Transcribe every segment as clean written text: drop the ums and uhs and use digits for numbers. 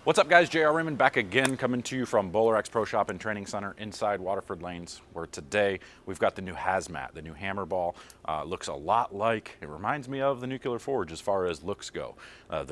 What's up, guys? JR Raymond back again, coming to you from BowlerX Pro Shop and Training Center inside Waterford Lanes, where today we've got the new Hazmat, the new hammer ball. Looks a lot like, it reminds me of the Nuclear Forge as far as looks go. I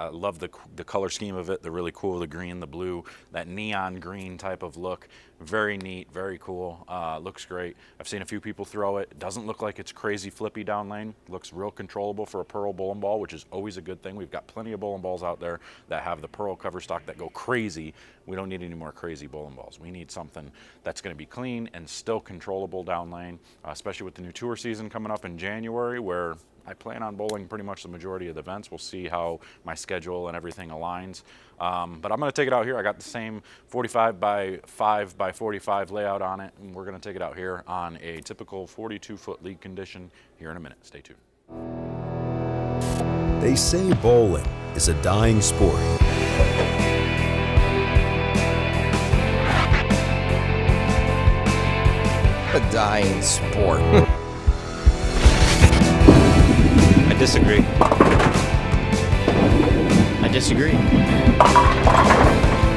love the color scheme of it. They're really cool, the green, the blue, that neon green type of look. Very neat, very cool, looks great. I've seen a few people throw it. It doesn't look like it's crazy flippy down lane. Looks real controllable for a pearl bowling ball, which is always a good thing. We've got plenty of bowling balls out there that have the pearl cover stock that go crazy. We don't need any more crazy bowling balls. We need something that's going to be clean and still controllable down lane, especially with the new tour season coming up in January, where I plan on bowling pretty much the majority of the events. We'll see how my schedule and everything aligns. But I'm going to take it out here. I got the same 45 by 5 by 45 layout on it, and we're going to take it out here on a typical 42-foot league condition here in a minute. Stay tuned. They say bowling is a dying sport. A dying sport. I disagree. I disagree.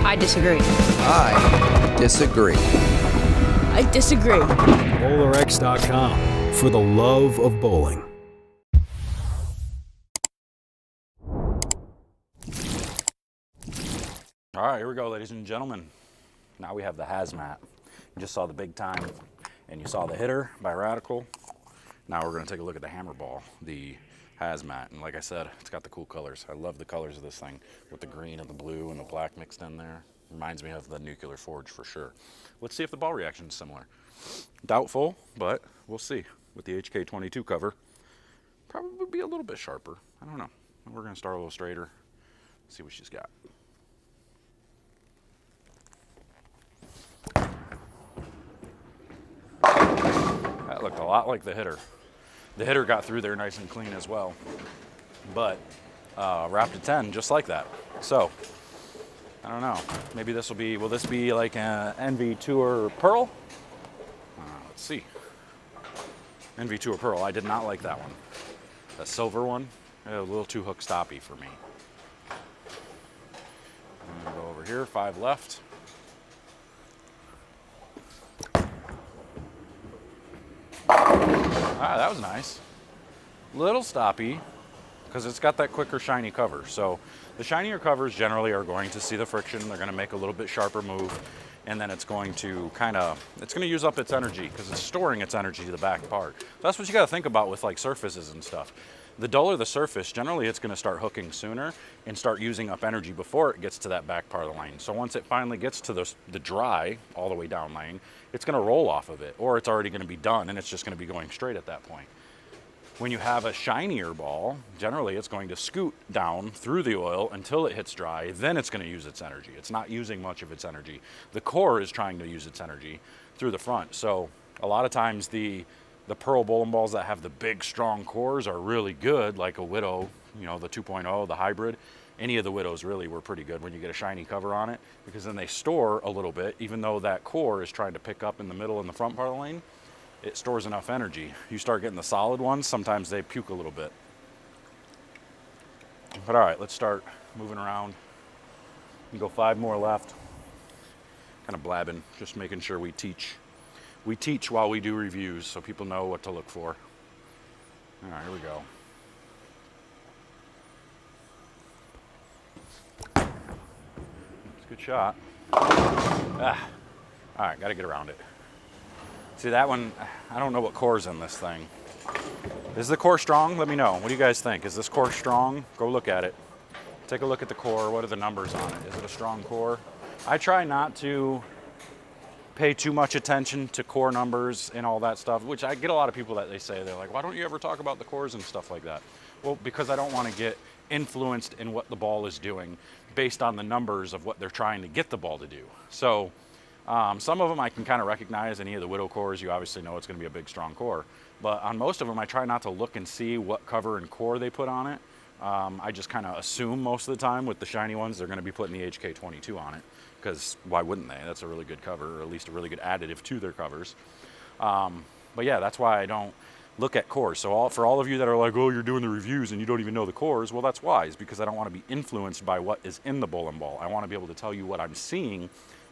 I disagree. I disagree. I disagree. BowlerX.com for the love of bowling. All right, here we go, ladies and gentlemen. Now we have the Hazmat. You just saw the big time, and you saw the hitter by Radical. Now we're going to take a look at the hammer ball, the Hazmat. And like I said, it's got the cool colors. I love the colors of this thing with the green and the blue and the black mixed in there. Reminds me of the Nuclear Forge for sure. Let's see if the ball reaction is similar. Doubtful, but we'll see. With the HK22 cover, probably be a little bit sharper. I don't know. We're going to start a little straighter, see what she's got. That looked a lot like the hitter. The hitter got through there nice and clean as well, but wrapped a 10 just like that. So, I don't know. Maybe this will this be like an NV Tour Pearl? Let's see. NV Tour Pearl, I did not like that one. The silver one, a little too hook stoppy for me. I'm gonna go over here, 5 left. Ah, that was nice. Little stoppy, because it's got that quicker shiny cover. So the shinier covers generally are going to see the friction. They're going to make a little bit sharper move, and then it's going to it's going to use up its energy because it's storing its energy to the back part. So that's what you got to think about with like surfaces and stuff. The duller the surface, generally it's going to start hooking sooner and start using up energy before it gets to that back part of the lane. So once it finally gets to the dry, all the way down lane, it's going to roll off of it, or it's already going to be done and it's just going to be going straight at that point. When you have a shinier ball, generally it's going to scoot down through the oil until it hits dry, then it's going to use its energy. It's not using much of its energy. The core is trying to use its energy through the front. So a lot of times the pearl bowling balls that have the big strong cores are really good, like a Widow, you know, the 2.0, the hybrid. Any of the Widows really were pretty good when you get a shiny cover on it, because then they store a little bit, even though that core is trying to pick up in the middle and the front part of the lane. It stores enough energy. You start getting the solid ones, sometimes they puke a little bit. But all right, let's start moving around. You go 5 more left. Kind of blabbing, just making sure we teach. We teach while we do reviews, so people know what to look for. All right, here we go. It's a good shot. All right, got to get around it. See that one, I don't know what core's in this thing. Is the core strong? Let me know. What do you guys think? Is this core strong? Go look at it. Take a look at the core. What are the numbers on it? Is it a strong core? I try not to pay too much attention to core numbers and all that stuff, which I get a lot of people that they say, they're like, why don't you ever talk about the cores and stuff like that? Well, because I don't want to get influenced in what the ball is doing based on the numbers of what they're trying to get the ball to do. So some of them I can kind of recognize. Any of the Widow cores, you obviously know it's going to be a big, strong core. But on most of them, I try not to look and see what cover and core they put on it. I just kind of assume most of the time with the shiny ones, they're going to be putting the HK22 on it, because why wouldn't they? That's a really good cover, or at least a really good additive to their covers. But yeah, that's why I don't look at cores. So for all of you that are like, oh, you're doing the reviews and you don't even know the cores, well, that's why. It's because I don't want to be influenced by what is in the bowling ball. I want to be able to tell you what I'm seeing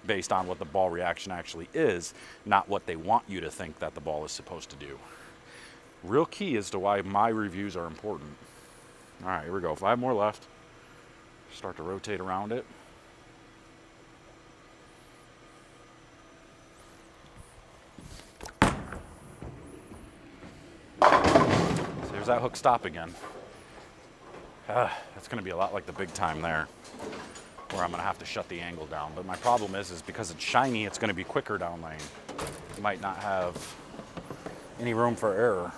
based on what the ball reaction actually is, not what they want you to think that the ball is supposed to do. Real key as to why my reviews are important. All right, here we go. 5 more left. Start to rotate around it. So there's that hook stop again. That's going to be a lot like the big time there, where I'm going to have to shut the angle down. But my problem is because it's shiny, it's going to be quicker down lane. You might not have any room for error.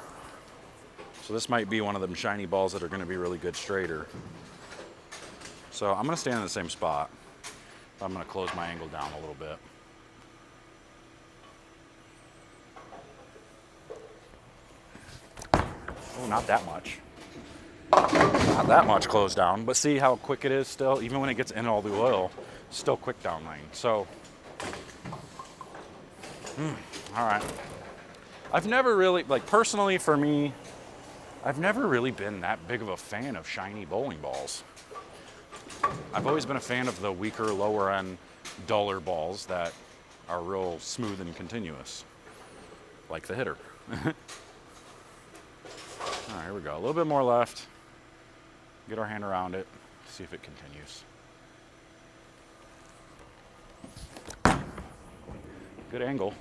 So this might be one of them shiny balls that are going to be really good straighter. So I'm going to stand in the same spot. I'm going to close my angle down a little bit. Oh, not that much. Not that much closed down, but see how quick it is still? Even when it gets in all the oil, still quick down lane. So, all right. I've never really, like personally for me, I've never really been that big of a fan of shiny bowling balls. I've always been a fan of the weaker, lower end, duller balls that are real smooth and continuous, like the hitter. All right, here we go. A little bit more left. Get our hand around it, see if it continues. Good angle.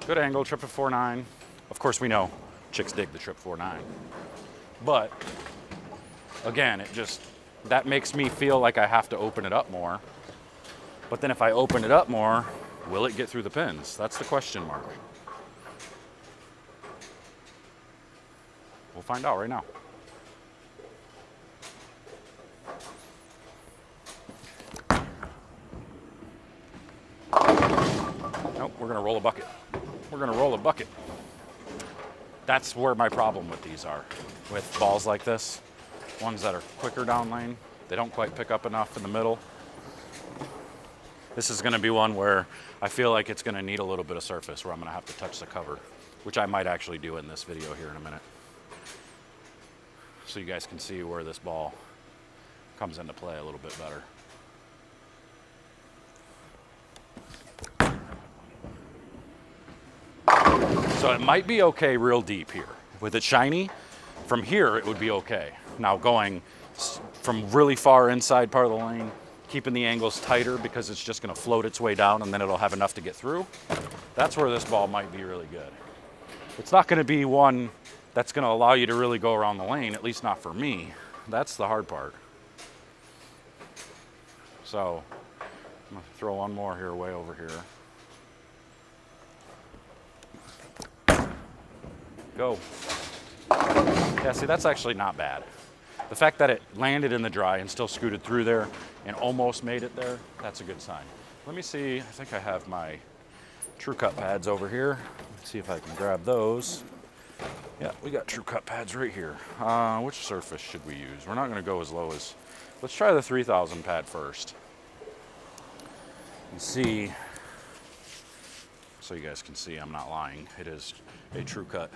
Good angle, trip at 4.9. Of course, we know chicks dig the trip 4.9. But again, that makes me feel like I have to open it up more. But then if I open it up more, will it get through the pins? That's the question mark. We'll find out right now. Nope, we're gonna roll a bucket. We're gonna roll a bucket. That's where my problem with these are. With balls like this, ones that are quicker down lane, they don't quite pick up enough in the middle. This is gonna be one where I feel like it's gonna need a little bit of surface where I'm gonna have to touch the cover, which I might actually do in this video here in a minute. So you guys can see where this ball comes into play a little bit better. So it might be okay real deep here. With it shiny, from here it would be okay. Now going from really far inside part of the lane, keeping the angles tighter because it's just gonna float its way down and then it'll have enough to get through. That's where this ball might be really good. It's not gonna be one that's gonna allow you to really go around the lane, at least not for me. That's the hard part. So I'm gonna throw one more here, way over here. Go. Yeah, see, that's actually not bad. The fact that it landed in the dry and still scooted through there and almost made it there, that's a good sign. Let me see, I think I have my True Cut pads over here. Let's see if I can grab those. Yeah, we got True Cut pads right here. Which surface should we use? We're not gonna go as low as, let's try the 3000 pad first. And see, so you guys can see I'm not lying. It is a True Cut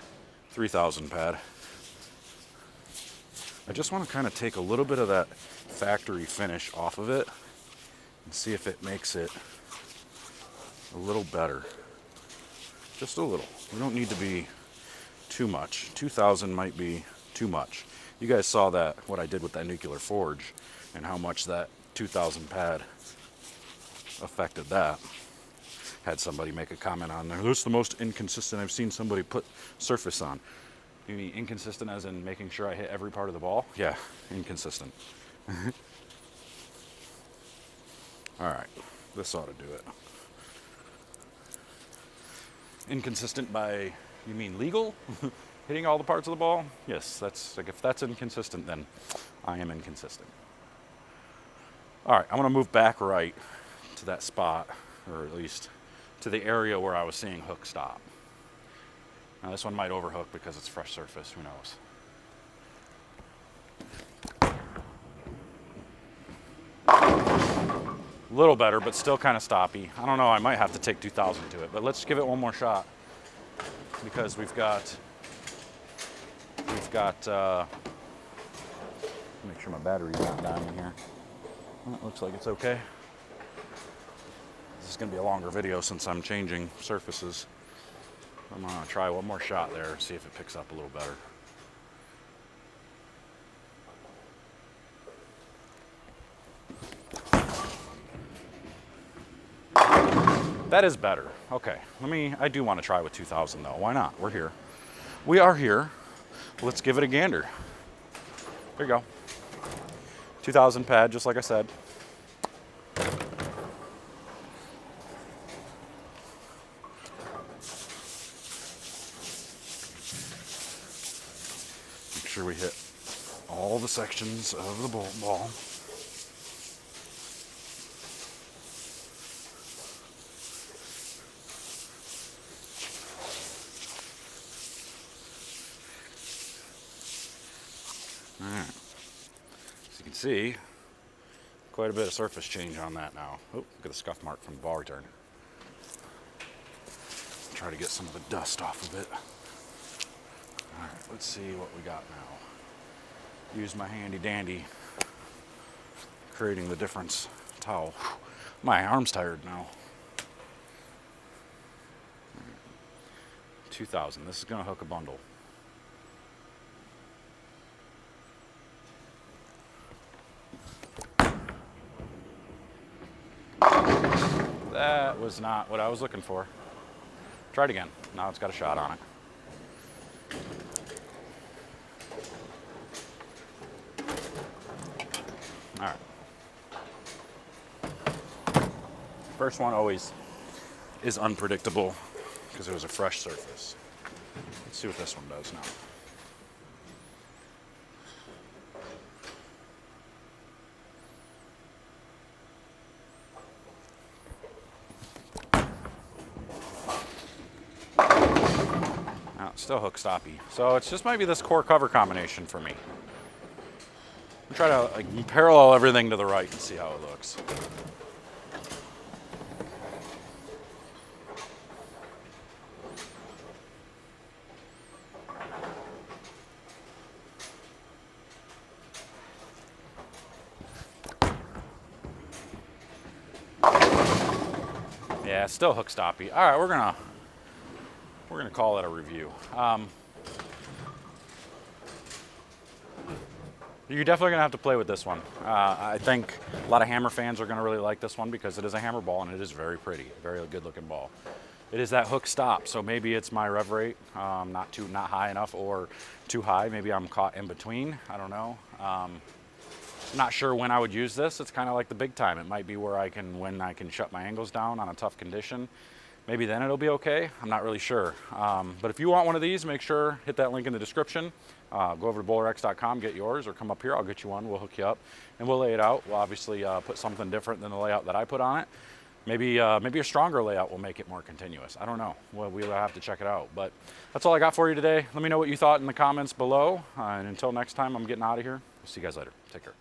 3000 pad. I just want to kind of take a little bit of that factory finish off of it and see if it makes it a little better. Just a little. We don't need to be too much. 2000 might be too much. You guys saw that, what I did with that nuclear forge and how much that 2000 pad affected that. Had somebody make a comment on there. This is the most inconsistent I've seen somebody put surface on. You mean inconsistent as in making sure I hit every part of the ball? Yeah, inconsistent. All right, this ought to do it. Inconsistent by, you mean legal? Hitting all the parts of the ball? Yes, that's like if that's inconsistent, then I am inconsistent. All right, I'm gonna move back right to that spot, or at least to the area where I was seeing hook stop. Now this one might overhook because it's fresh surface, who knows. A little better, but still kind of stoppy. I don't know, I might have to take 2000 to it, but let's give it one more shot. because we've got, make sure my battery's not dying here. Well, it looks like it's okay. This is gonna be a longer video since I'm changing surfaces. I'm gonna try one more shot there, see if it picks up a little better. That is better. Okay, I do want to try with 2000 though. Why not? We're here. We are here. Let's give it a gander. There you go. 2000 pad, just like I said. Make sure we hit all the sections of the ball. All right. As you can see, quite a bit of surface change on that now. Oh, look at the scuff mark from the ball return. Try to get some of the dust off of it. All right, let's see what we got now. Use my handy dandy creating the difference towel. My arm's tired now. 2000, this is gonna hook a bundle. That was not what I was looking for. Try it again. Now it's got a shot on it. All right. First one always is unpredictable because it was a fresh surface. Let's see what this one does now. Still hook stoppy. So it's just might be this core cover combination for me. I'm trying to parallel everything to the right and see how it looks. Yeah, still hook stoppy. All right, we're gonna call it a review. You're definitely gonna have to play with this one. I think a lot of hammer fans are gonna really like this one because it is a hammer ball and it is very pretty, very good looking ball. It is that hook stop, so maybe it's my rev rate, not high enough or too high. Maybe I'm caught in between. I don't know. Not sure when I would use this. It's kind of like the big time. It might be where when I can shut my angles down on a tough condition. Maybe then it'll be okay. I'm not really sure. But if you want one of these, make sure hit that link in the description. Go over to BowlerX.com, get yours, or come up here. I'll get you one. We'll hook you up, and we'll lay it out. We'll obviously put something different than the layout that I put on it. Maybe a stronger layout will make it more continuous. I don't know. Well, we'll have to check it out. But that's all I got for you today. Let me know what you thought in the comments below. And until next time, I'm getting out of here. We'll see you guys later. Take care.